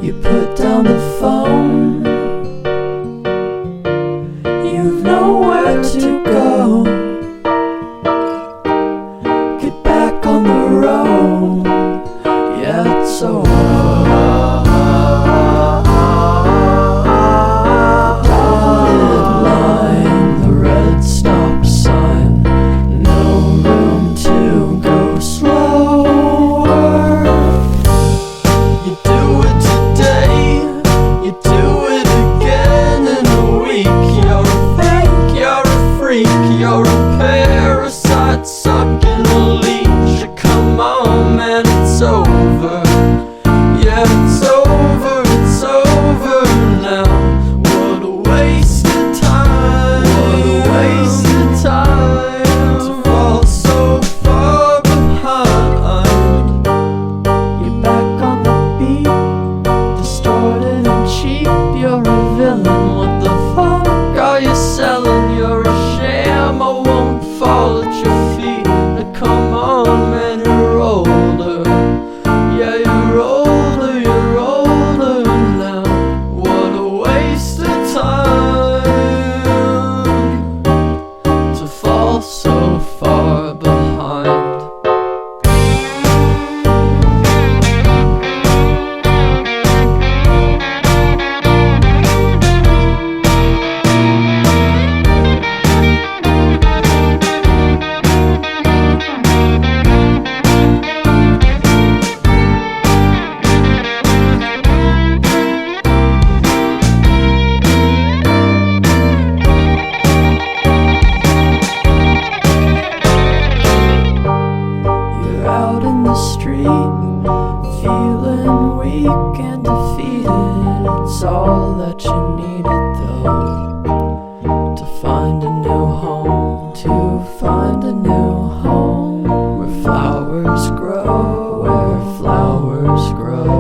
You put down the phone, you've nowhere to go. Get back on the road, yeah, it's over. You're a parasite sucking a leech. Come on, man, it's over. Yeah, it's over, it's over now. What a waste of time. What a waste of time to fall so far behind. You're back on the beat, distorted and cheap. You're a villain, what the fuck are you selling? You're a sham, I won't fall at your feet. Now come on, man, you're older. Yeah, you're older, you're older now. What a waste of time to fall so far behind. Out in the street, feeling weak and defeated. It's all that you needed though, to find a new home, to find a new home, where flowers grow, where flowers grow.